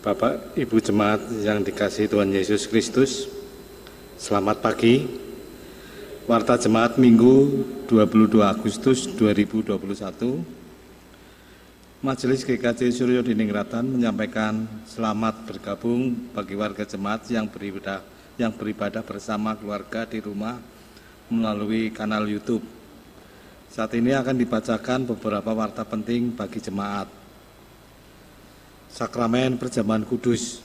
Bapak, Ibu Jemaat yang dikasihi Tuhan Yesus Kristus, selamat pagi. Warta Jemaat Minggu 22 Agustus 2021. Majelis GKJ Suryo Diningratan menyampaikan selamat bergabung bagi warga jemaat yang beribadah bersama keluarga di rumah melalui kanal YouTube. Saat ini akan dibacakan beberapa warta penting bagi jemaat. Sakramen Perjamuan Kudus.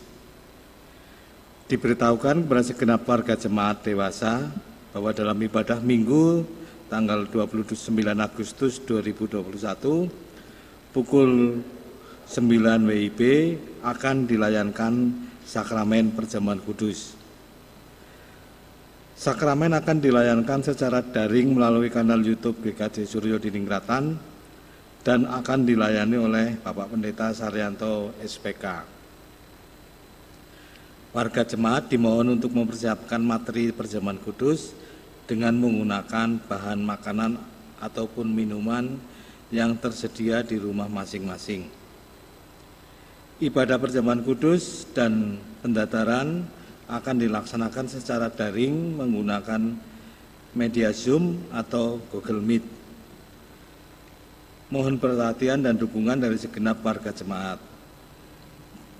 Diberitahukan kepada segenap warga jemaat dewasa bahwa dalam ibadah Minggu tanggal 29 Agustus 2021 pukul 9 WIB akan dilayankan Sakramen Perjamuan Kudus. Sakramen akan dilayankan secara daring melalui kanal YouTube GKJ Suryo Diningratan dan akan dilayani oleh Bapak Pendeta Saryanto SPK. Warga jemaat dimohon untuk mempersiapkan materi perjamuan kudus dengan menggunakan bahan makanan ataupun minuman yang tersedia di rumah masing-masing. Ibadah perjamuan kudus dan pendataran akan dilaksanakan secara daring menggunakan media Zoom atau Google Meet. Mohon perhatian dan dukungan dari segenap warga jemaat.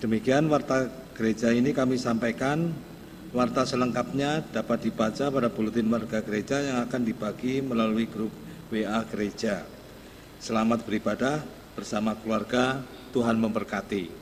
Demikian warta gereja ini kami sampaikan. Warta selengkapnya dapat dibaca pada buletin warga gereja yang akan dibagi melalui grup WA gereja. Selamat beribadah bersama keluarga, Tuhan memberkati.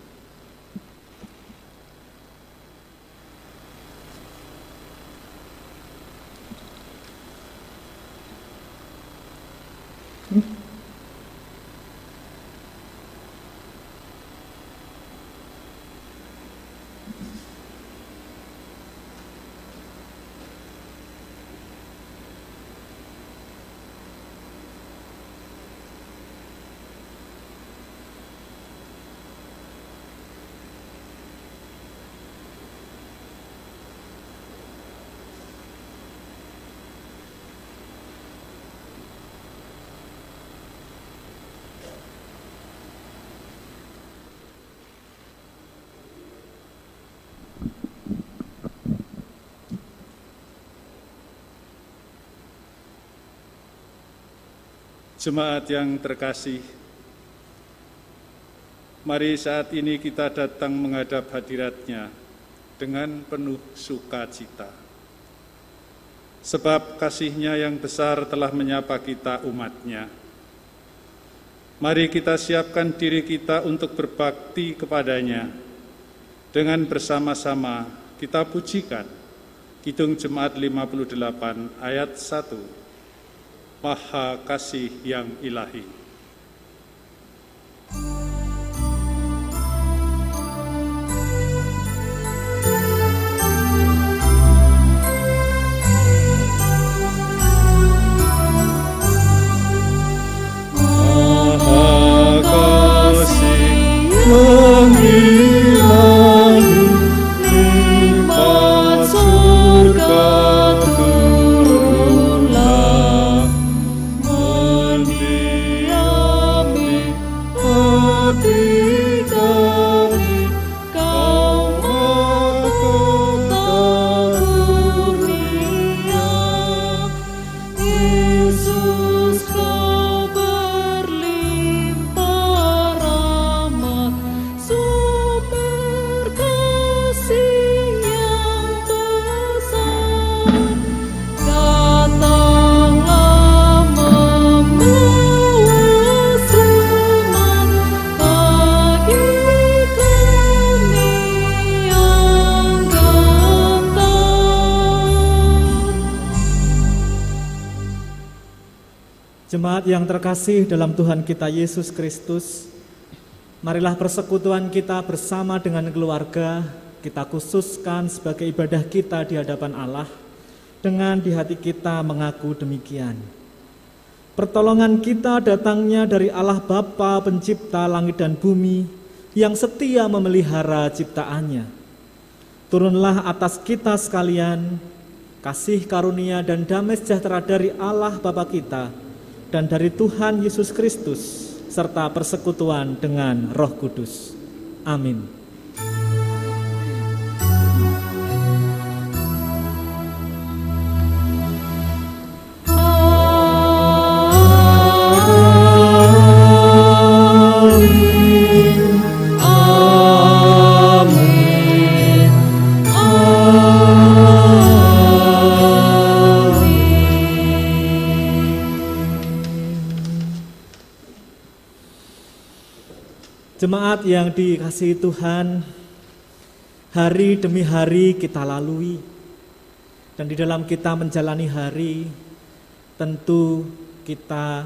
Jemaat yang terkasih, mari saat ini kita datang menghadap hadirat-Nya dengan penuh sukacita. Sebab kasih-Nya yang besar telah menyapa kita umat-Nya. Mari kita siapkan diri kita untuk berbakti kepada-Nya. Dengan bersama-sama kita pujikan Kidung Jemaat 58 ayat 1. Maha Kasih yang Ilahi. Maha Kasih yang Ilahi, nikmat surga Jemaat yang terkasih dalam Tuhan kita Yesus Kristus, marilah persekutuan kita bersama dengan keluarga kita khususkan sebagai ibadah kita di hadapan Allah, dengan di hati kita mengaku demikian. Pertolongan kita datangnya dari Allah Bapa pencipta langit dan bumi, yang setia memelihara ciptaannya. Turunlah atas kita sekalian kasih karunia dan damai sejahtera dari Allah Bapa kita dan dari Tuhan Yesus Kristus, serta persekutuan dengan Roh Kudus. Amin. Jemaat yang dikasihi Tuhan, hari demi hari kita lalui, dan di dalam kita menjalani hari, tentu kita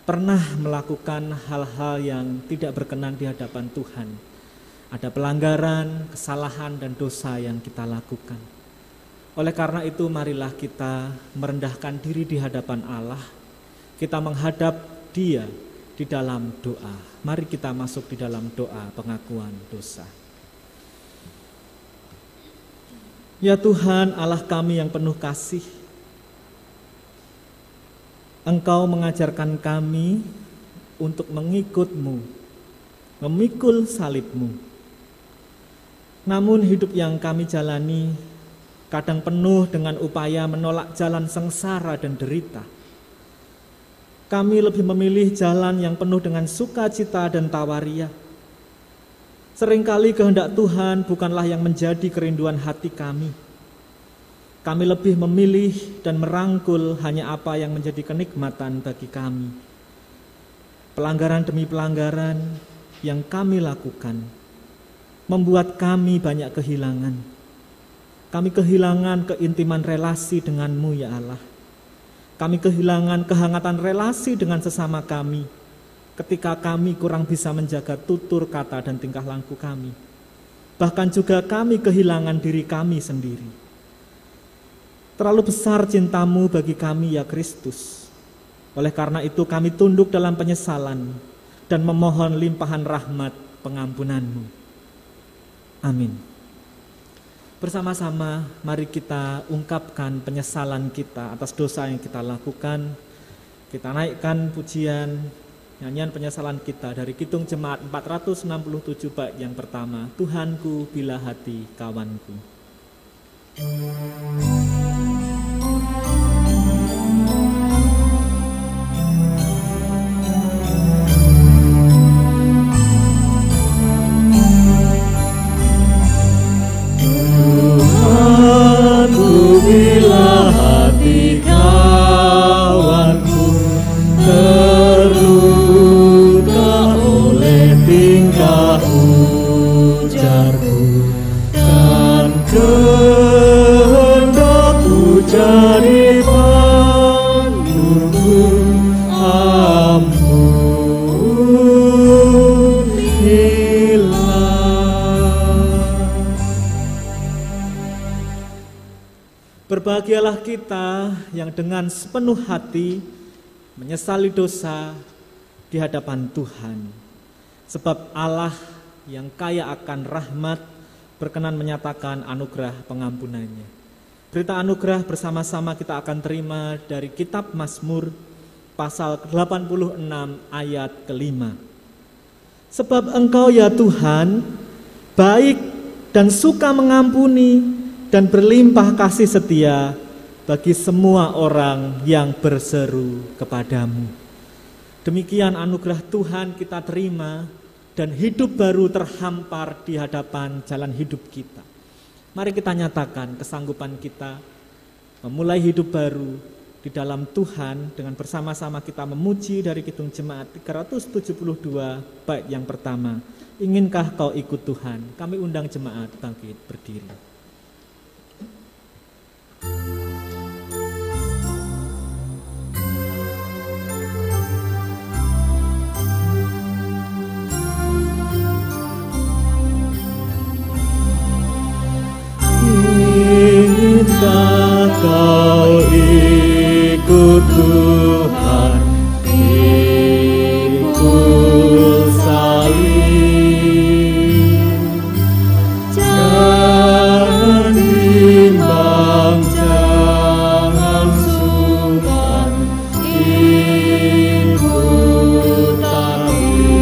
pernah melakukan hal-hal yang tidak berkenan di hadapan Tuhan. Ada pelanggaran, kesalahan, dan dosa yang kita lakukan. Oleh karena itu, marilah kita merendahkan diri di hadapan Allah. Kita menghadap Dia di dalam doa. Mari kita masuk di dalam doa pengakuan dosa. Ya Tuhan, Allah kami yang penuh kasih, Engkau mengajarkan kami untuk mengikut-Mu, memikul salib-Mu. Namun hidup yang kami jalani kadang penuh dengan upaya menolak jalan sengsara dan derita. Kami lebih memilih jalan yang penuh dengan sukacita dan tawaria. Seringkali kehendak Tuhan bukanlah yang menjadi kerinduan hati kami. Kami lebih memilih dan merangkul hanya apa yang menjadi kenikmatan bagi kami. Pelanggaran demi pelanggaran yang kami lakukan membuat kami banyak kehilangan. Kami kehilangan keintiman relasi denganmu ya Allah. Kami kehilangan kehangatan relasi dengan sesama kami ketika kami kurang bisa menjaga tutur kata dan tingkah laku kami. Bahkan juga kami kehilangan diri kami sendiri. Terlalu besar cintamu bagi kami ya Kristus. Oleh karena itu kami tunduk dalam penyesalan dan memohon limpahan rahmat pengampunanmu. Amin. Bersama-sama mari kita ungkapkan penyesalan kita atas dosa yang kita lakukan. Kita naikkan pujian nyanyian penyesalan kita dari Kidung Jemaat 467 bait yang pertama, Tuhanku bila hati kawanku. Bila hati kawanku terluka oleh tingkah ujarku, dan kehendakku jadi pandurku, ampunilah. Berbahagialah kita yang dengan sepenuh hati menyesali dosa di hadapan Tuhan. Sebab Allah yang kaya akan rahmat berkenan menyatakan anugerah pengampunannya. Berita anugerah bersama-sama kita akan terima dari kitab Mazmur pasal 86 ayat ke-5. Sebab Engkau ya Tuhan baik dan suka mengampuni dan berlimpah kasih setia bagi semua orang yang berseru kepadamu. Demikian anugerah Tuhan kita terima dan hidup baru terhampar di hadapan jalan hidup kita. Mari kita nyatakan kesanggupan kita memulai hidup baru di dalam Tuhan dengan bersama-sama kita memuji dari Kidung Jemaat 372 bait yang pertama. Inginkah kau ikut Tuhan? Kami undang jemaat bangkit berdiri. Inginkah kau ikut Tuhan, pikul salib, jangan bimbang, jangan sungkan, ikut kami.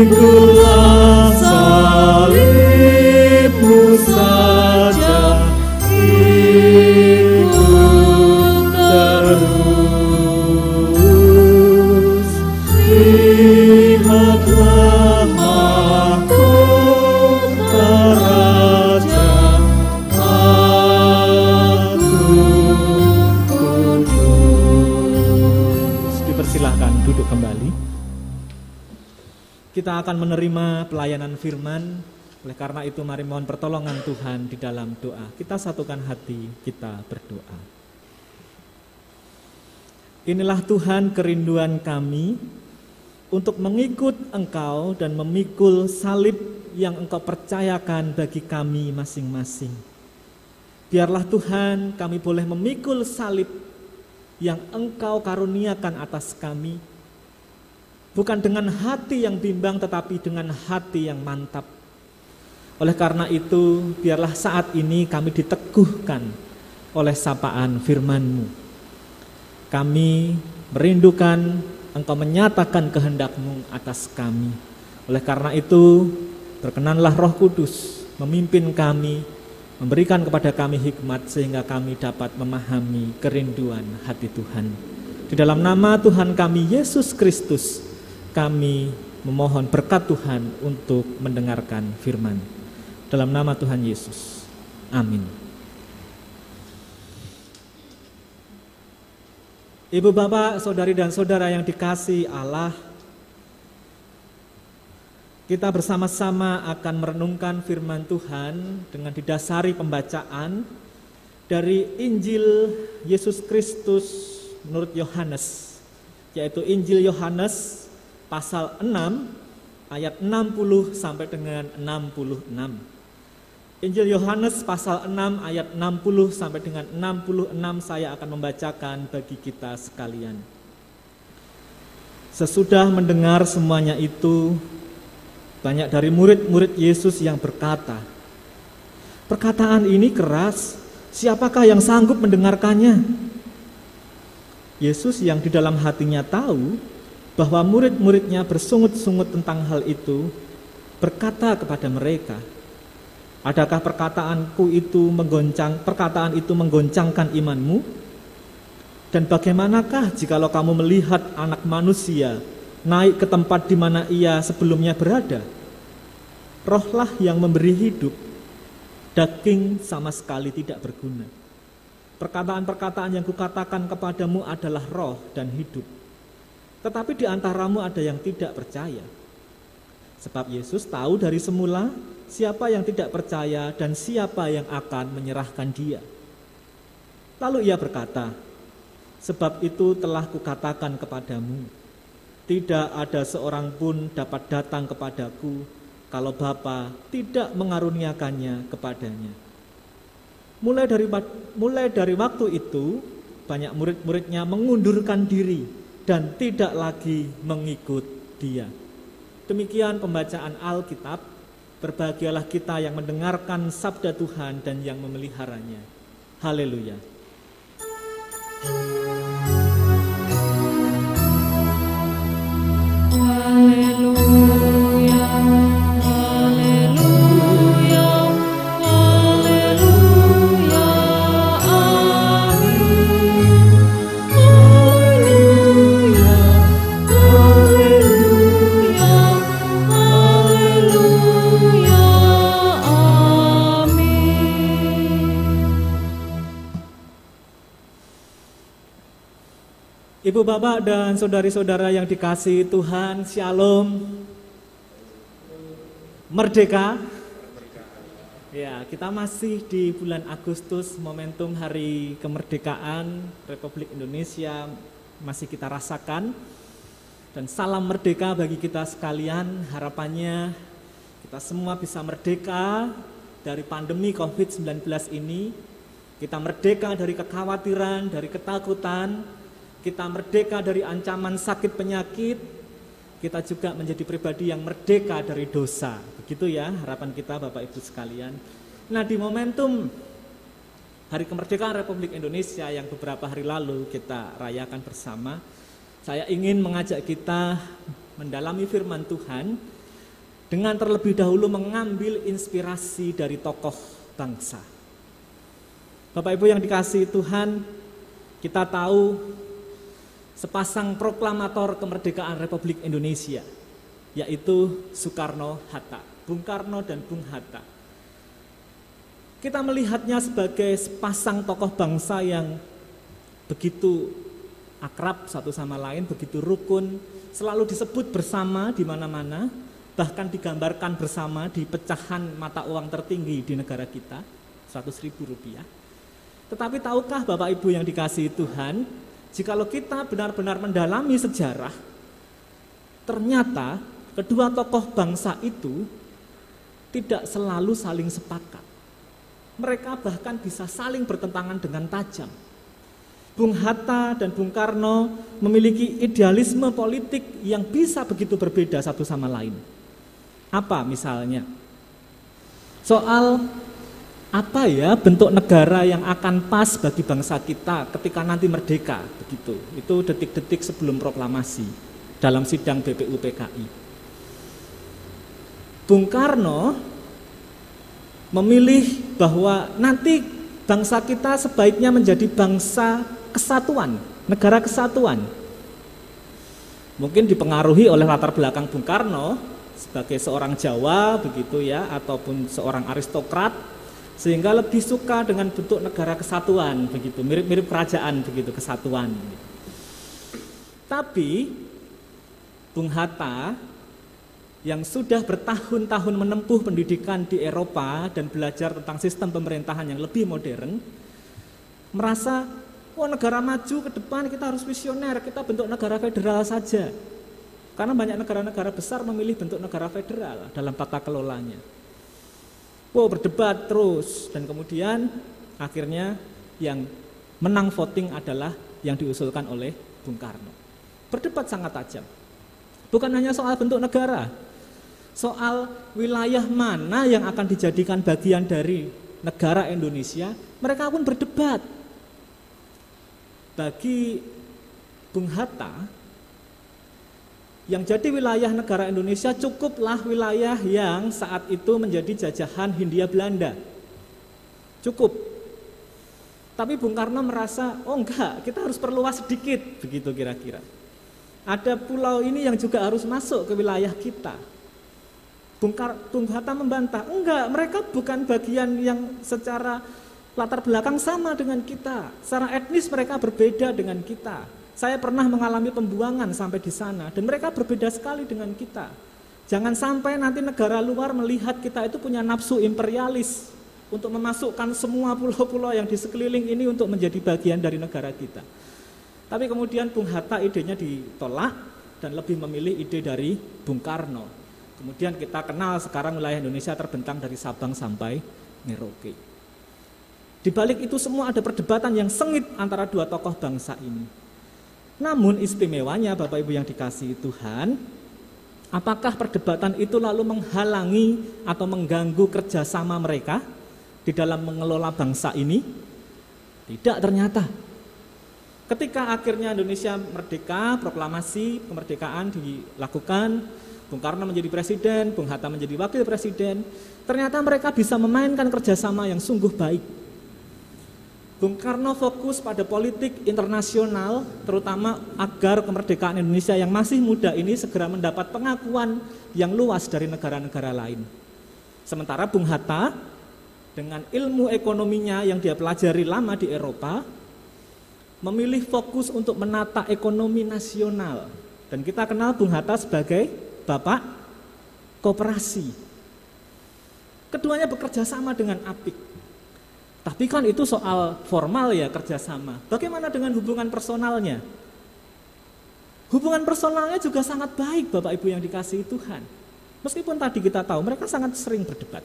Ikulah salibmu, kita akan menerima pelayanan firman. Oleh karena itu mari mohon pertolongan Tuhan di dalam doa. Kita satukan hati, kita berdoa. Inilah Tuhan kerinduan kami untuk mengikut Engkau dan memikul salib yang Engkau percayakan bagi kami masing-masing. Biarlah Tuhan kami boleh memikul salib yang Engkau karuniakan atas kami, bukan dengan hati yang bimbang tetapi dengan hati yang mantap. Oleh karena itu biarlah saat ini kami diteguhkan oleh sapaan firman-Mu. Kami merindukan Engkau menyatakan kehendak-Mu atas kami. Oleh karena itu berkenanlah Roh Kudus memimpin kami, memberikan kepada kami hikmat sehingga kami dapat memahami kerinduan hati Tuhan. Di dalam nama Tuhan kami Yesus Kristus, kami memohon berkat Tuhan untuk mendengarkan firman. Dalam nama Tuhan Yesus. Amin. Ibu bapak, saudari dan saudara yang dikasihi Allah, kita bersama-sama akan merenungkan firman Tuhan dengan didasari pembacaan dari Injil Yesus Kristus menurut Yohanes, yaitu Injil Yohanes pasal 6 ayat 60 sampai dengan 66. Injil Yohanes pasal 6 ayat 60 sampai dengan 66 saya akan membacakan bagi kita sekalian. Sesudah mendengar semuanya itu, banyak dari murid-murid Yesus yang berkata, "Perkataan ini keras, siapakah yang sanggup mendengarkannya?" Yesus yang di dalam hatinya tahu bahwa murid-muridnya bersungut-sungut tentang hal itu, berkata kepada mereka, "Adakah perkataan itu menggoncangkan imanmu? Dan bagaimanakah jikalau kamu melihat Anak Manusia naik ke tempat di mana ia sebelumnya berada? Rohlah yang memberi hidup, daging sama sekali tidak berguna. Perkataan-perkataan yang kukatakan kepadamu adalah roh dan hidup. Tetapi di antaramu ada yang tidak percaya." Sebab Yesus tahu dari semula siapa yang tidak percaya dan siapa yang akan menyerahkan dia. Lalu ia berkata, "Sebab itu telah kukatakan kepadamu, tidak ada seorang pun dapat datang kepadaku kalau Bapa tidak mengaruniakannya kepadanya." Mulai dari waktu itu, banyak murid-muridnya mengundurkan diri dan tidak lagi mengikut dia. Demikian pembacaan Alkitab. Berbahagialah kita yang mendengarkan sabda Tuhan dan yang memeliharanya. Haleluya. Haleluya, haleluya, haleluya, amin. Haleluya, haleluya, haleluya, amin. Ibu bapak dan saudari-saudara yang dikasihi Tuhan, Shalom. Merdeka. Ya, kita masih di bulan Agustus, momentum hari kemerdekaan Republik Indonesia masih kita rasakan. Dan salam merdeka bagi kita sekalian. Harapannya kita semua bisa merdeka dari pandemi COVID-19 ini. Kita merdeka dari kekhawatiran, dari ketakutan. Kita merdeka dari ancaman sakit penyakit. Kita juga menjadi pribadi yang merdeka dari dosa. Begitu ya harapan kita Bapak Ibu sekalian. Nah, di momentum Hari Kemerdekaan Republik Indonesia yang beberapa hari lalu kita rayakan bersama, saya ingin mengajak kita mendalami firman Tuhan dengan terlebih dahulu mengambil inspirasi dari tokoh bangsa. Bapak Ibu yang dikasihi Tuhan, kita tahu sepasang proklamator kemerdekaan Republik Indonesia, yaitu Soekarno-Hatta, Bung Karno dan Bung Hatta. Kita melihatnya sebagai sepasang tokoh bangsa yang begitu akrab satu sama lain, begitu rukun, selalu disebut bersama di mana-mana, bahkan digambarkan bersama di pecahan mata uang tertinggi di negara kita, 100.000 rupiah. Tetapi tahukah Bapak Ibu yang dikasihi Tuhan, jikalau kita benar-benar mendalami sejarah, ternyata kedua tokoh bangsa itu tidak selalu saling sepakat. Mereka bahkan bisa saling bertentangan dengan tajam. Bung Hatta dan Bung Karno memiliki idealisme politik yang bisa begitu berbeda satu sama lain. Apa misalnya? Soal apa ya bentuk negara yang akan pas bagi bangsa kita ketika nanti merdeka, begitu. Itu detik-detik sebelum proklamasi dalam sidang BPUPKI. Bung Karno memilih bahwa nanti bangsa kita sebaiknya menjadi bangsa kesatuan, negara kesatuan. Mungkin dipengaruhi oleh latar belakang Bung Karno sebagai seorang Jawa begitu ya, ataupun seorang aristokrat, sehingga lebih suka dengan bentuk negara kesatuan begitu, mirip-mirip kerajaan begitu, kesatuan. Tapi Bung Hatta yang sudah bertahun-tahun menempuh pendidikan di Eropa dan belajar tentang sistem pemerintahan yang lebih modern, merasa, negara maju ke depan kita harus visioner, kita bentuk negara federal saja. Karena banyak negara-negara besar memilih bentuk negara federal dalam tata kelolanya. Berdebat terus, dan kemudian akhirnya yang menang voting adalah yang diusulkan oleh Bung Karno. Berdebat sangat tajam. Bukan hanya soal bentuk negara, soal wilayah mana yang akan dijadikan bagian dari negara Indonesia, mereka pun berdebat. Bagi Bung Hatta, yang jadi wilayah negara Indonesia cukuplah wilayah yang saat itu menjadi jajahan Hindia Belanda. Cukup. Tapi Bung Karno merasa, enggak, kita harus perluas sedikit, begitu kira-kira. Ada pulau ini yang juga harus masuk ke wilayah kita. Bung Hatta membantah, enggak, mereka bukan bagian yang secara latar belakang sama dengan kita. Secara etnis mereka berbeda dengan kita. Saya pernah mengalami pembuangan sampai di sana, dan mereka berbeda sekali dengan kita. Jangan sampai nanti negara luar melihat kita itu punya nafsu imperialis untuk memasukkan semua pulau-pulau yang di sekeliling ini untuk menjadi bagian dari negara kita. Tapi kemudian Bung Hatta idenya ditolak dan lebih memilih ide dari Bung Karno. Kemudian kita kenal sekarang wilayah Indonesia terbentang dari Sabang sampai Merauke. Di balik itu semua ada perdebatan yang sengit antara dua tokoh bangsa ini. Namun istimewanya Bapak Ibu yang dikasihi Tuhan, apakah perdebatan itu lalu menghalangi atau mengganggu kerjasama mereka di dalam mengelola bangsa ini? Tidak ternyata. Ketika akhirnya Indonesia merdeka, proklamasi kemerdekaan dilakukan, Bung Karno menjadi presiden, Bung Hatta menjadi wakil presiden, ternyata mereka bisa memainkan kerjasama yang sungguh baik. Bung Karno fokus pada politik internasional, terutama agar kemerdekaan Indonesia yang masih muda ini segera mendapat pengakuan yang luas dari negara-negara lain. Sementara Bung Hatta dengan ilmu ekonominya yang dia pelajari lama di Eropa, memilih fokus untuk menata ekonomi nasional. Dan kita kenal Bung Hatta sebagai bapak koperasi. Keduanya bekerja sama dengan apik. Tapi kan itu soal formal ya, kerjasama. Bagaimana dengan hubungan personalnya? Hubungan personalnya juga sangat baik Bapak Ibu yang dikasihi Tuhan. Meskipun tadi kita tahu mereka sangat sering berdebat.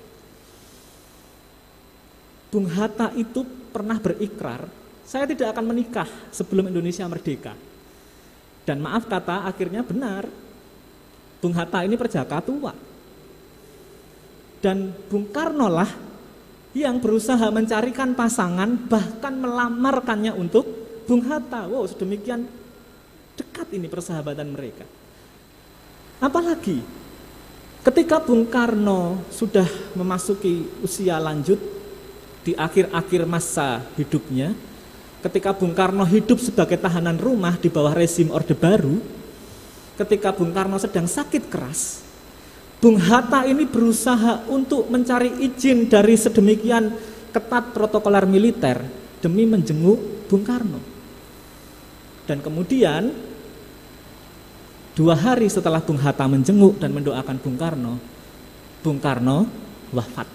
Bung Hatta itu pernah berikrar, saya tidak akan menikah sebelum Indonesia merdeka. Dan maaf kata, akhirnya benar. Bung Hatta ini perjaka tua. Dan Bung Karno lah yang berusaha mencarikan pasangan, bahkan melamarkannya untuk Bung Hatta. Wow, sedemikian dekat ini persahabatan mereka. Apalagi ketika Bung Karno sudah memasuki usia lanjut di akhir-akhir masa hidupnya, ketika Bung Karno hidup sebagai tahanan rumah di bawah rezim Orde Baru, ketika Bung Karno sedang sakit keras, Bung Hatta ini berusaha untuk mencari izin dari sedemikian ketat protokoler militer demi menjenguk Bung Karno. Dan kemudian 2 hari setelah Bung Hatta menjenguk dan mendoakan Bung Karno wafat.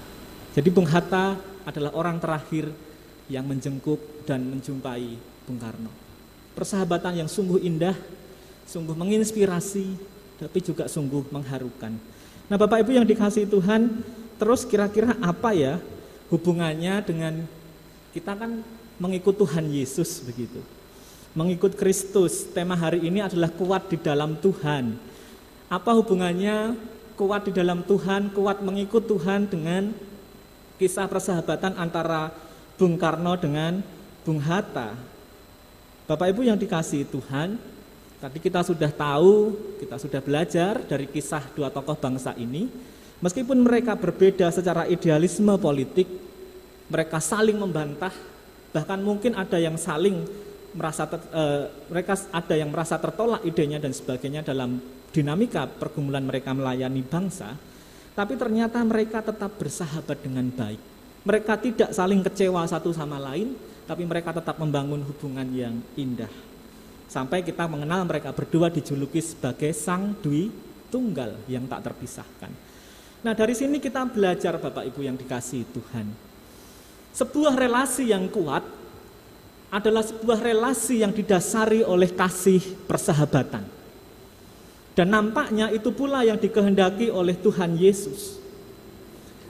Jadi Bung Hatta adalah orang terakhir yang menjenguk dan menjumpai Bung Karno. Persahabatan yang sungguh indah, sungguh menginspirasi, tapi juga sungguh mengharukan. Nah, Bapak Ibu yang dikasihi Tuhan, terus kira-kira apa ya hubungannya dengan kita kan mengikut Tuhan Yesus begitu. Mengikut Kristus, tema hari ini adalah kuat di dalam Tuhan. Apa hubungannya kuat di dalam Tuhan, kuat mengikut Tuhan dengan kisah persahabatan antara Bung Karno dengan Bung Hatta? Bapak Ibu yang dikasihi Tuhan, tadi kita sudah tahu, kita sudah belajar dari kisah 2 tokoh bangsa ini. Meskipun mereka berbeda secara idealisme politik, mereka saling membantah, bahkan mungkin ada yang saling merasa tertolak idenya dan sebagainya dalam dinamika pergumulan mereka melayani bangsa. Tapi ternyata mereka tetap bersahabat dengan baik. Mereka tidak saling kecewa satu sama lain, tapi mereka tetap membangun hubungan yang indah. Sampai kita mengenal mereka berdua dijuluki sebagai Sang Dwi Tunggal yang tak terpisahkan. Nah, dari sini kita belajar Bapak Ibu yang dikasihi Tuhan. Sebuah relasi yang kuat adalah sebuah relasi yang didasari oleh kasih persahabatan. Dan nampaknya itu pula yang dikehendaki oleh Tuhan Yesus.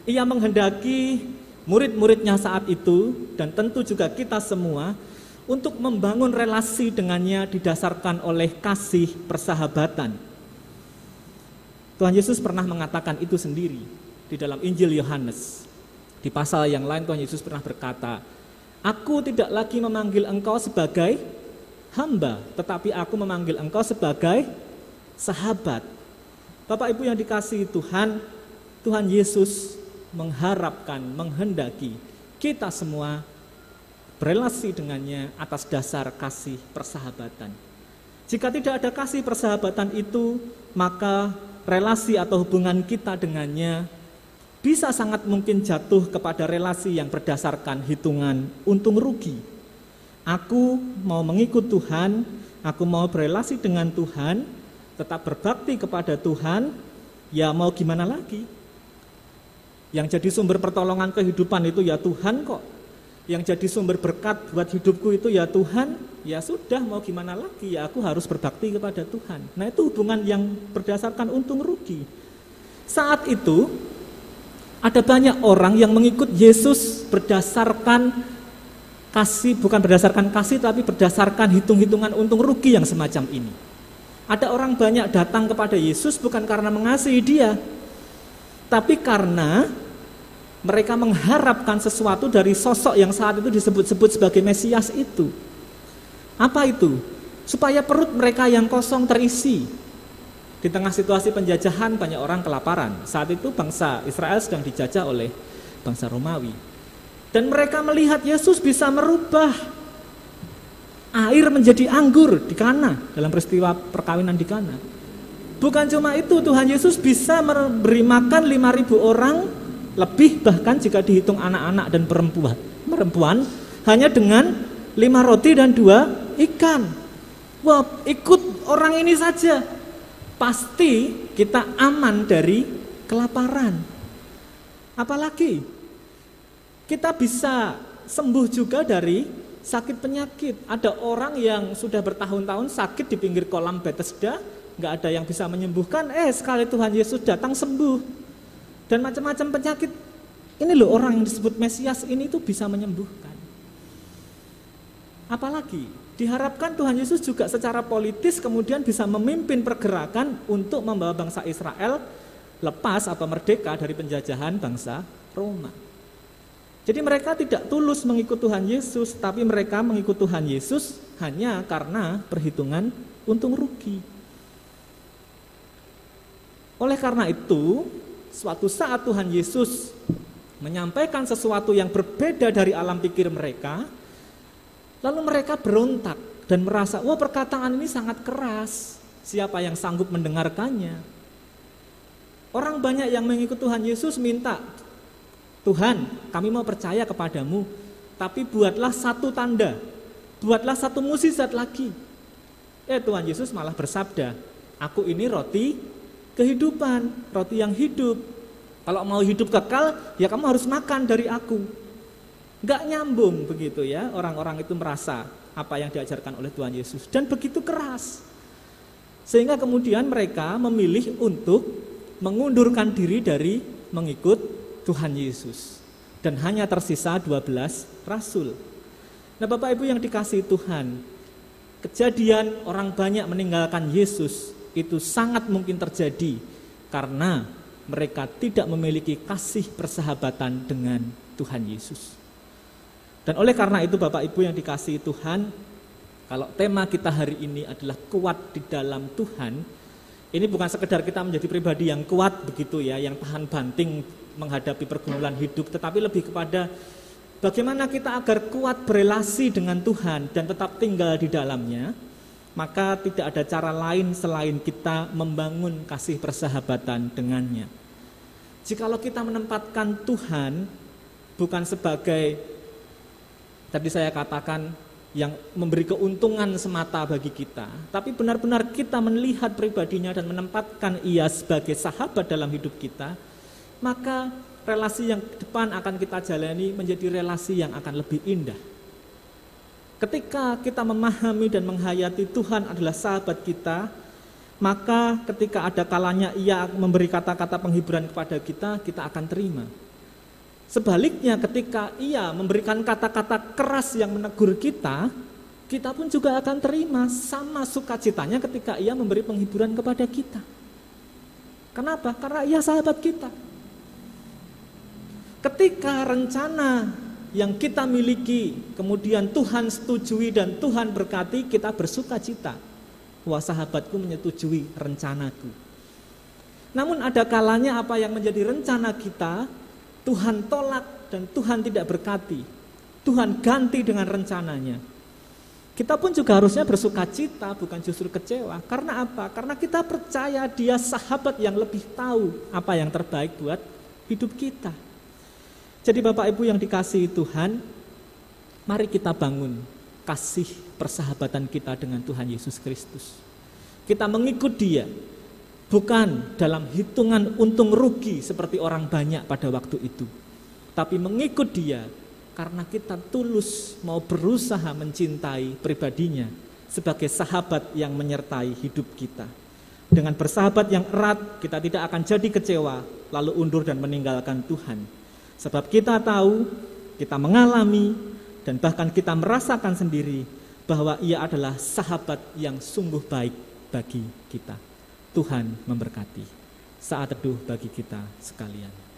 Ia menghendaki murid-muridnya saat itu, dan tentu juga kita semua, untuk membangun relasi dengannya didasarkan oleh kasih persahabatan. Tuhan Yesus pernah mengatakan itu sendiri di dalam Injil Yohanes. Di pasal yang lain Tuhan Yesus pernah berkata, "Aku tidak lagi memanggil engkau sebagai hamba, tetapi aku memanggil engkau sebagai sahabat." Bapak Ibu yang dikasihi Tuhan, Tuhan Yesus mengharapkan, menghendaki kita semua berelasi dengannya atas dasar kasih persahabatan. Jika tidak ada kasih persahabatan itu, maka relasi atau hubungan kita dengannya bisa sangat mungkin jatuh kepada relasi yang berdasarkan hitungan untung rugi. Aku mau mengikut Tuhan, aku mau berelasi dengan Tuhan, tetap berbakti kepada Tuhan, ya mau gimana lagi? Yang jadi sumber pertolongan kehidupan itu ya Tuhan kok. Yang jadi sumber berkat buat hidupku itu ya Tuhan, ya sudah mau gimana lagi, ya aku harus berbakti kepada Tuhan. Nah, itu hubungan yang berdasarkan untung rugi. Saat itu ada banyak orang yang mengikut Yesus berdasarkan kasih, bukan berdasarkan kasih tapi berdasarkan hitung-hitungan untung rugi yang semacam ini. Ada orang banyak datang kepada Yesus bukan karena mengasihi dia, tapi karena mereka mengharapkan sesuatu dari sosok yang saat itu disebut-sebut sebagai Mesias itu. Apa itu? Supaya perut mereka yang kosong terisi. Di tengah situasi penjajahan banyak orang kelaparan. Saat itu bangsa Israel sedang dijajah oleh bangsa Romawi. Dan mereka melihat Yesus bisa merubah air menjadi anggur di Kana, dalam peristiwa perkawinan di Kana. Bukan cuma itu, Tuhan Yesus bisa memberi makan 5.000 orang lebih, bahkan jika dihitung anak-anak dan perempuan hanya dengan 5 roti dan 2 ikan. Wah, ikut orang ini saja pasti kita aman dari kelaparan. Apalagi kita bisa sembuh juga dari sakit penyakit. Ada orang yang sudah bertahun-tahun sakit di pinggir kolam Bethesda, gak ada yang bisa menyembuhkan, sekali Tuhan Yesus datang sembuh. Dan macam-macam penyakit. Ini loh orang yang disebut Mesias ini tuh bisa menyembuhkan. Apalagi diharapkan Tuhan Yesus juga secara politis kemudian bisa memimpin pergerakan untuk membawa bangsa Israel lepas atau merdeka dari penjajahan bangsa Roma. Jadi mereka tidak tulus mengikut Tuhan Yesus, tapi mereka mengikut Tuhan Yesus hanya karena perhitungan untung rugi. Oleh karena itu, suatu saat Tuhan Yesus menyampaikan sesuatu yang berbeda dari alam pikir mereka, lalu mereka berontak dan merasa, wah perkataan ini sangat keras, siapa yang sanggup mendengarkannya? Orang banyak yang mengikut Tuhan Yesus minta, Tuhan kami mau percaya kepadamu, tapi buatlah satu tanda, buatlah satu mukjizat lagi. Tuhan Yesus malah bersabda, Aku ini roti kehidupan, roti yang hidup. Kalau mau hidup kekal, ya kamu harus makan dari aku. Nggak nyambung begitu ya, orang-orang itu merasa apa yang diajarkan oleh Tuhan Yesus. Dan begitu keras. Sehingga kemudian mereka memilih untuk mengundurkan diri dari mengikut Tuhan Yesus. Dan hanya tersisa 12 rasul. Nah Bapak Ibu yang dikasihi Tuhan, kejadian orang banyak meninggalkan Yesus itu sangat mungkin terjadi karena mereka tidak memiliki kasih persahabatan dengan Tuhan Yesus. Dan oleh karena itu Bapak Ibu yang dikasihi Tuhan, kalau tema kita hari ini adalah kuat di dalam Tuhan, ini bukan sekedar kita menjadi pribadi yang kuat begitu ya, yang tahan banting menghadapi pergumulan hidup, tetapi lebih kepada bagaimana kita agar kuat berelasi dengan Tuhan dan tetap tinggal di dalamnya. Maka tidak ada cara lain selain kita membangun kasih persahabatan dengannya. Jikalau kita menempatkan Tuhan bukan sebagai, tadi saya katakan, yang memberi keuntungan semata bagi kita, tapi benar-benar kita melihat pribadinya dan menempatkan Ia sebagai sahabat dalam hidup kita, maka relasi yang depan akan kita jalani menjadi relasi yang akan lebih indah. Ketika kita memahami dan menghayati Tuhan adalah sahabat kita, maka ketika ada kalanya Ia memberi kata-kata penghiburan kepada kita, kita akan terima. Sebaliknya ketika Ia memberikan kata-kata keras yang menegur kita, kita pun juga akan terima sama sukacitanya ketika Ia memberi penghiburan kepada kita. Kenapa? Karena Ia sahabat kita. Ketika rencana yang kita miliki, kemudian Tuhan setujui dan Tuhan berkati, kita bersuka cita. Wah, sahabatku menyetujui rencanaku. Namun ada kalanya apa yang menjadi rencana kita, Tuhan tolak dan Tuhan tidak berkati. Tuhan ganti dengan rencananya. Kita pun juga harusnya bersuka cita, bukan justru kecewa. Karena apa? Karena kita percaya Dia sahabat yang lebih tahu apa yang terbaik buat hidup kita. Jadi Bapak Ibu yang dikasihi Tuhan, mari kita bangun kasih persahabatan kita dengan Tuhan Yesus Kristus. Kita mengikut Dia, bukan dalam hitungan untung rugi seperti orang banyak pada waktu itu, tapi mengikut Dia karena kita tulus mau berusaha mencintai pribadinya sebagai sahabat yang menyertai hidup kita. Dengan bersahabat yang erat, kita tidak akan jadi kecewa lalu undur dan meninggalkan Tuhan. Sebab kita tahu, kita mengalami, dan bahkan kita merasakan sendiri bahwa Ia adalah sahabat yang sungguh baik bagi kita. Tuhan memberkati. Saat teduh bagi kita sekalian.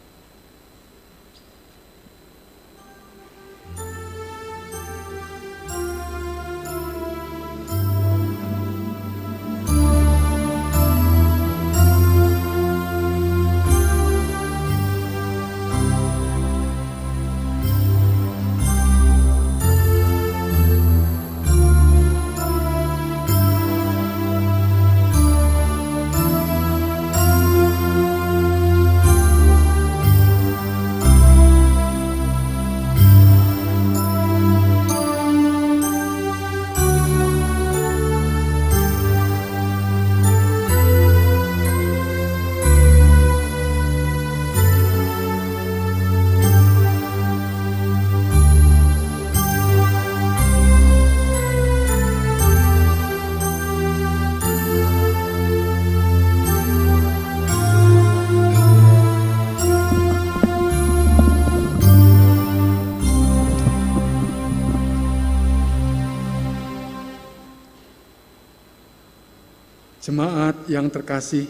Jemaat yang terkasih,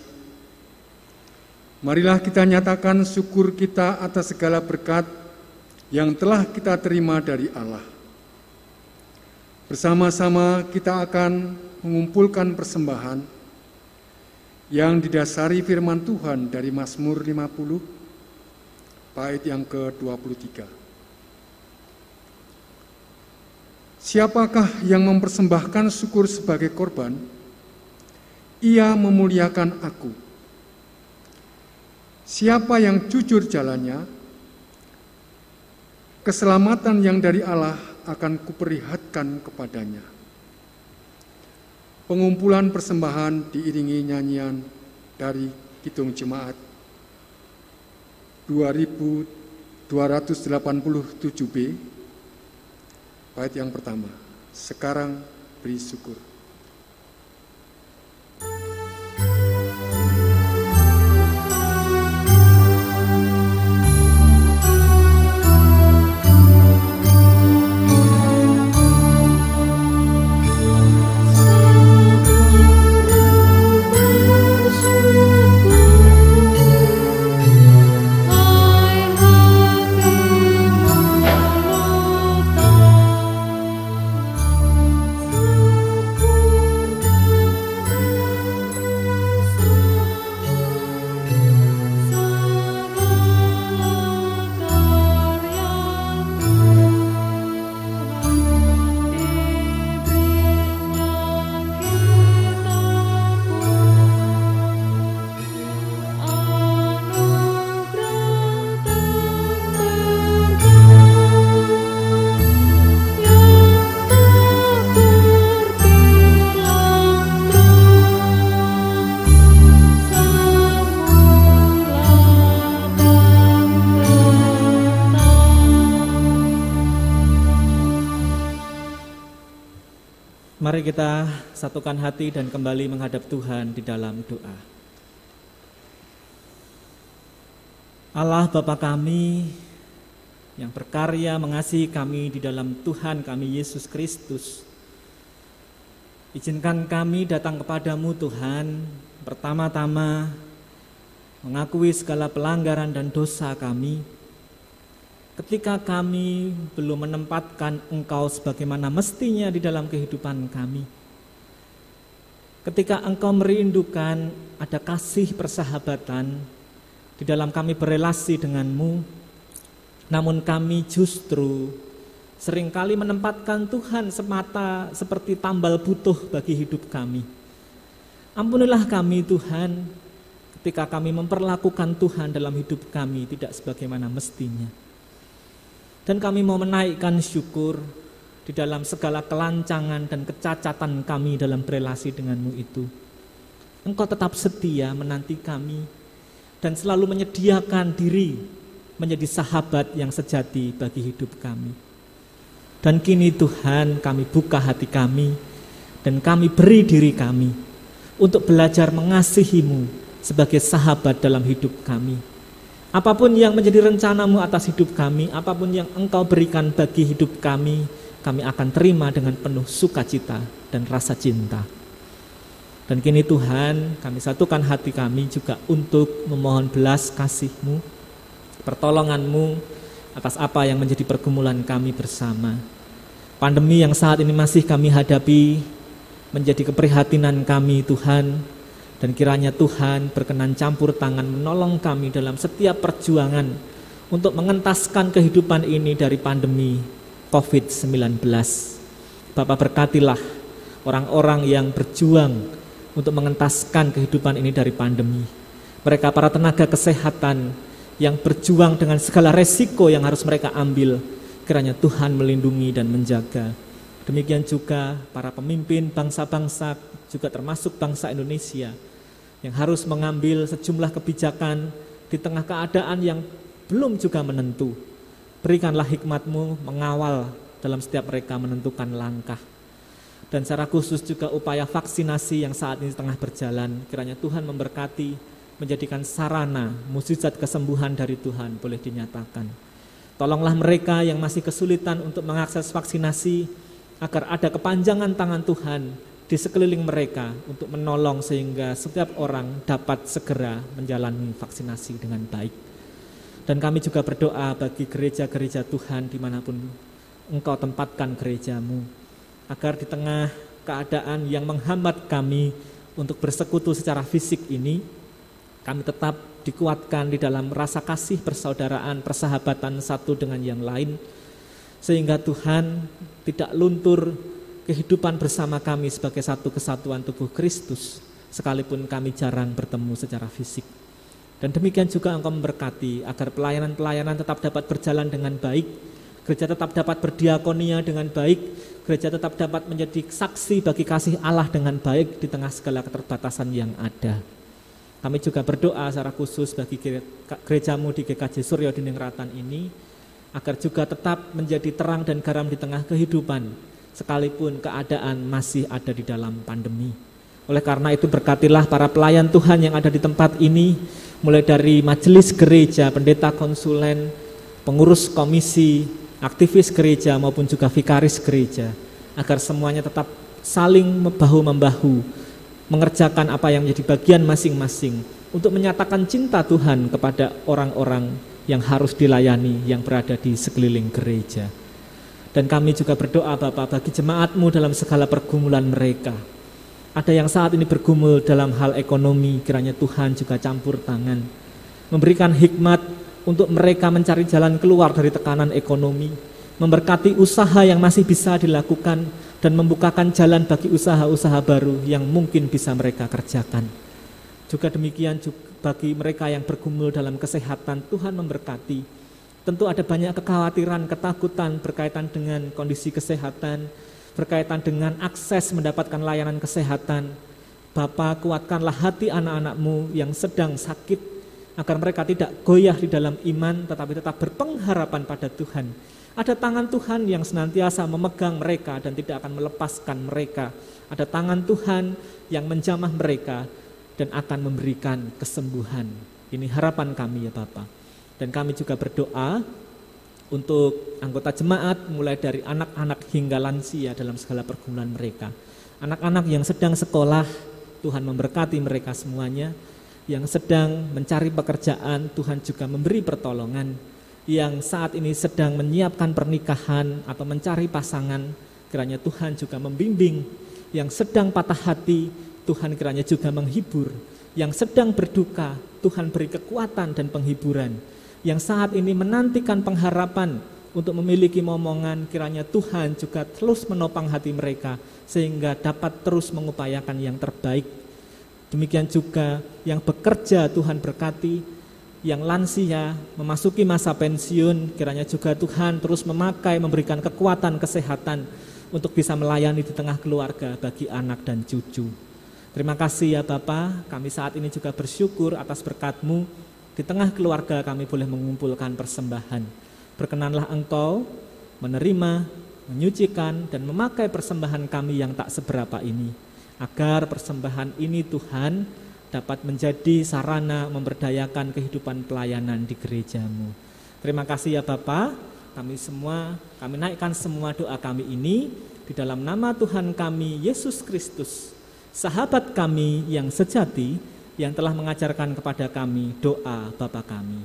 marilah kita nyatakan syukur kita atas segala berkat yang telah kita terima dari Allah. Bersama-sama kita akan mengumpulkan persembahan yang didasari firman Tuhan dari Mazmur 50, bait yang ke-23. Siapakah yang mempersembahkan syukur sebagai korban? Ia memuliakan aku. Siapa yang jujur jalannya, keselamatan yang dari Allah akan kuperlihatkan kepadanya. pengumpulan persembahan diiringi nyanyian dari Kidung Jemaat 2287B, bait yang pertama, sekarang beri syukur. Mari kita satukan hati dan kembali menghadap Tuhan di dalam doa. Allah Bapa kami yang berkarya mengasihi kami di dalam Tuhan kami Yesus Kristus, izinkan kami datang kepadamu Tuhan, pertama-tama mengakui segala pelanggaran dan dosa kami. Ketika kami belum menempatkan Engkau sebagaimana mestinya di dalam kehidupan kami. Ketika Engkau merindukan ada kasih persahabatan di dalam kami berelasi denganmu, namun kami justru seringkali menempatkan Tuhan semata seperti tambal butuh bagi hidup kami. Ampunilah kami Tuhan, ketika kami memperlakukan Tuhan dalam hidup kami tidak sebagaimana mestinya. Dan kami mau menaikkan syukur di dalam segala kelancangan dan kecacatan kami dalam berelasi denganmu itu. Engkau tetap setia menanti kami dan selalu menyediakan diri menjadi sahabat yang sejati bagi hidup kami. Dan kini Tuhan, kami buka hati kami dan kami beri diri kami untuk belajar mengasihi-Mu sebagai sahabat dalam hidup kami. Apapun yang menjadi rencana-Mu atas hidup kami, apapun yang Engkau berikan bagi hidup kami, kami akan terima dengan penuh sukacita dan rasa cinta. Dan kini Tuhan, kami satukan hati kami juga untuk memohon belas kasih-Mu, pertolongan-Mu atas apa yang menjadi pergumulan kami bersama. Pandemi yang saat ini masih kami hadapi menjadi keprihatinan kami Tuhan. Dan kiranya Tuhan berkenan campur tangan menolong kami dalam setiap perjuangan untuk mengentaskan kehidupan ini dari pandemi COVID-19. Bapa berkatilah orang-orang yang berjuang untuk mengentaskan kehidupan ini dari pandemi. Mereka para tenaga kesehatan yang berjuang dengan segala resiko yang harus mereka ambil. Kiranya Tuhan melindungi dan menjaga. Demikian juga para pemimpin bangsa-bangsa, juga termasuk bangsa Indonesia, yang harus mengambil sejumlah kebijakan di tengah keadaan yang belum juga menentu. Berikanlah hikmat-Mu mengawal dalam setiap mereka menentukan langkah. Dan secara khusus juga upaya vaksinasi yang saat ini tengah berjalan, kiranya Tuhan memberkati, menjadikan sarana mukjizat kesembuhan dari Tuhan boleh dinyatakan. Tolonglah mereka yang masih kesulitan untuk mengakses vaksinasi, agar ada kepanjangan tangan Tuhan di sekeliling mereka untuk menolong sehingga setiap orang dapat segera menjalani vaksinasi dengan baik. Dan kami juga berdoa bagi gereja-gereja Tuhan dimanapun Engkau tempatkan gereja-Mu, agar di tengah keadaan yang menghambat kami untuk bersekutu secara fisik ini, kami tetap dikuatkan di dalam rasa kasih persaudaraan, persahabatan satu dengan yang lain, sehingga Tuhan tidak luntur kehidupan bersama kami sebagai satu kesatuan tubuh Kristus, sekalipun kami jarang bertemu secara fisik. Dan demikian juga Engkau memberkati agar pelayanan-pelayanan tetap dapat berjalan dengan baik, Gereja tetap dapat berdiakonia dengan baik, gereja tetap dapat menjadi saksi bagi kasih Allah dengan baik di tengah segala keterbatasan yang ada. Kami juga berdoa secara khusus bagi gerejamu di GKJ Suryo Dinengratan ini, agar juga tetap menjadi terang dan garam di tengah kehidupan, sekalipun keadaan masih ada di dalam pandemi. Oleh karena itu berkatilah para pelayan Tuhan yang ada di tempat ini, mulai dari majelis gereja, pendeta konsulen, pengurus komisi, aktivis gereja maupun juga vikaris gereja, agar semuanya tetap saling bahu-membahu, mengerjakan apa yang menjadi bagian masing-masing untuk menyatakan cinta Tuhan kepada orang-orang yang harus dilayani yang berada di sekeliling gereja. Dan kami juga berdoa Bapak bagi jemaat-Mu dalam segala pergumulan mereka. Ada yang saat ini bergumul dalam hal ekonomi, kiranya Tuhan juga campur tangan, memberikan hikmat untuk mereka mencari jalan keluar dari tekanan ekonomi, memberkati usaha yang masih bisa dilakukan, dan membukakan jalan bagi usaha-usaha baru yang mungkin bisa mereka kerjakan. Juga demikian bagi mereka yang bergumul dalam kesehatan, Tuhan memberkati. Tentu ada banyak kekhawatiran, ketakutan berkaitan dengan kondisi kesehatan, berkaitan dengan akses mendapatkan layanan kesehatan. Bapa, kuatkanlah hati anak-anak-Mu yang sedang sakit, agar mereka tidak goyah di dalam iman, tetapi tetap berpengharapan pada Tuhan. Ada tangan Tuhan yang senantiasa memegang mereka dan tidak akan melepaskan mereka. Ada tangan Tuhan yang menjamah mereka dan akan memberikan kesembuhan. Ini harapan kami ya Bapak. Dan kami juga berdoa untuk anggota jemaat, mulai dari anak-anak hingga lansia dalam segala pergumulan mereka. Anak-anak yang sedang sekolah, Tuhan memberkati mereka semuanya. Yang sedang mencari pekerjaan, Tuhan juga memberi pertolongan. Yang saat ini sedang menyiapkan pernikahan atau mencari pasangan, kiranya Tuhan juga membimbing. Yang sedang patah hati, Tuhan kiranya juga menghibur. Yang sedang berduka, Tuhan beri kekuatan dan penghiburan. Yang saat ini menantikan pengharapan untuk memiliki momongan, kiranya Tuhan juga terus menopang hati mereka, sehingga dapat terus mengupayakan yang terbaik. Demikian juga yang bekerja Tuhan berkati, yang lansia memasuki masa pensiun, kiranya juga Tuhan terus memakai, memberikan kekuatan kesehatan untuk bisa melayani di tengah keluarga bagi anak dan cucu. Terima kasih ya Bapa, kami saat ini juga bersyukur atas berkat-Mu, di tengah keluarga kami boleh mengumpulkan persembahan. Berkenanlah Engkau menerima, menyucikan dan memakai persembahan kami yang tak seberapa ini, agar persembahan ini Tuhan dapat menjadi sarana memberdayakan kehidupan pelayanan di gereja-Mu. Terima kasih ya Bapa, kami naikkan semua doa kami ini di dalam nama Tuhan kami Yesus Kristus, sahabat kami yang sejati, yang telah mengajarkan kepada kami doa Bapa kami.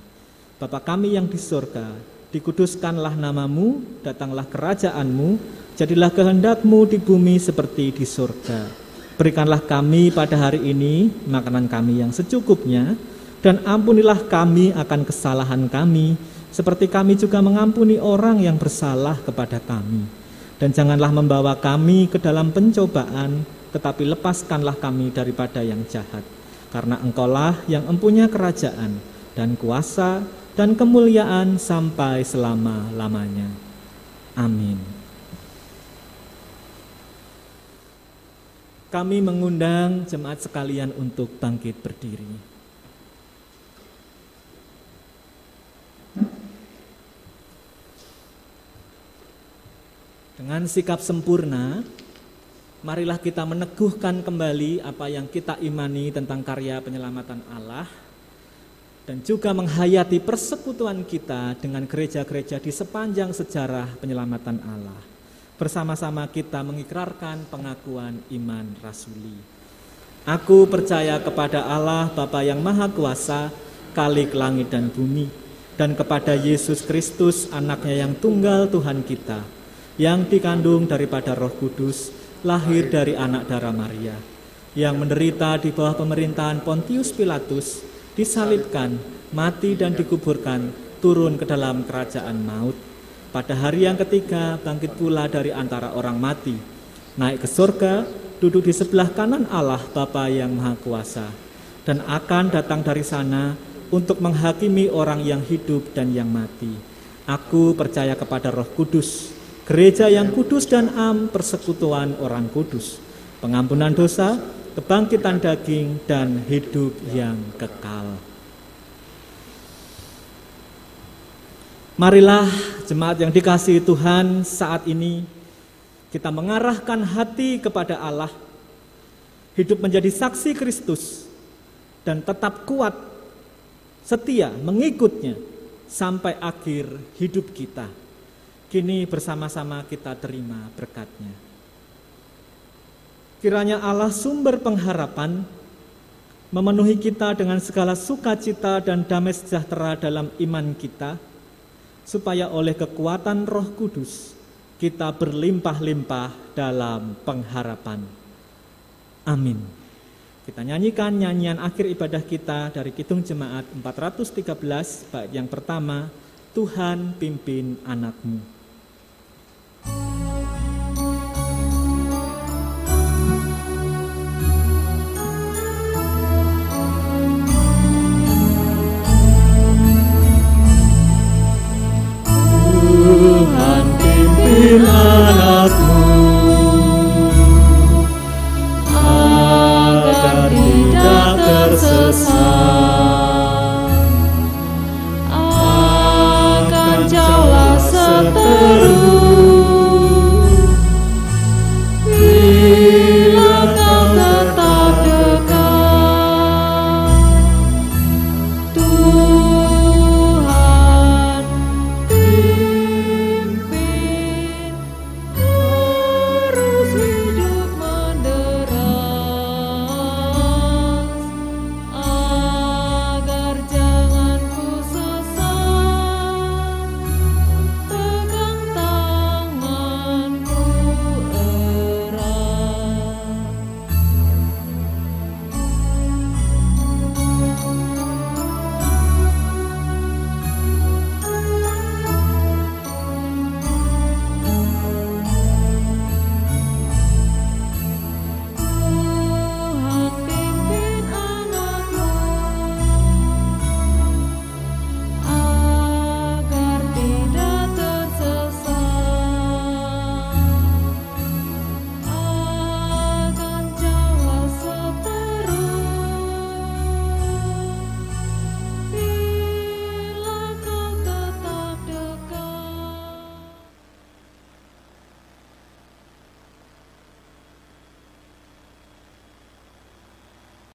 Bapa kami yang di surga, dikuduskanlah nama-Mu, datanglah kerajaan-Mu, jadilah kehendak-Mu di bumi seperti di surga. Berikanlah kami pada hari ini makanan kami yang secukupnya, dan ampunilah kami akan kesalahan kami, seperti kami juga mengampuni orang yang bersalah kepada kami. Dan janganlah membawa kami ke dalam pencobaan, tetapi lepaskanlah kami daripada yang jahat. Karena Engkaulah yang empunya kerajaan dan kuasa dan kemuliaan sampai selama-lamanya. Amin. Kami mengundang jemaat sekalian untuk bangkit berdiri. Dengan sikap sempurna, marilah kita meneguhkan kembali apa yang kita imani tentang karya penyelamatan Allah, dan juga menghayati persekutuan kita dengan gereja-gereja di sepanjang sejarah penyelamatan Allah. Bersama-sama kita mengikrarkan pengakuan iman rasuli. Aku percaya kepada Allah Bapa yang Maha Kuasa, Khalik langit dan bumi, dan kepada Yesus Kristus, anaknya yang tunggal Tuhan kita, yang dikandung daripada Roh Kudus, lahir dari anak darah Maria, yang menderita di bawah pemerintahan Pontius Pilatus, disalibkan, mati dan dikuburkan, turun ke dalam kerajaan maut. Pada hari yang ketiga bangkit pula dari antara orang mati, naik ke surga, duduk di sebelah kanan Allah Bapa yang Maha Kuasa, dan akan datang dari sana untuk menghakimi orang yang hidup dan yang mati. Aku percaya kepada Roh Kudus, gereja yang kudus dan am, persekutuan orang kudus, pengampunan dosa, kebangkitan daging, dan hidup yang kekal. Marilah jemaat yang dikasihi Tuhan, saat ini kita mengarahkan hati kepada Allah, hidup menjadi saksi Kristus, dan tetap kuat, setia mengikutnya sampai akhir hidup kita. Kini bersama-sama kita terima berkat-Nya. Kiranya Allah sumber pengharapan memenuhi kita dengan segala sukacita dan damai sejahtera dalam iman kita, supaya oleh kekuatan Roh Kudus kita berlimpah-limpah dalam pengharapan. Amin. Kita nyanyikan nyanyian akhir ibadah kita dari Kidung Jemaat 413, bait yang pertama, Tuhan pimpin anakmu. Tuhan pimpin anakmu, agar tidak tersesat, akan jauhlah seterusnya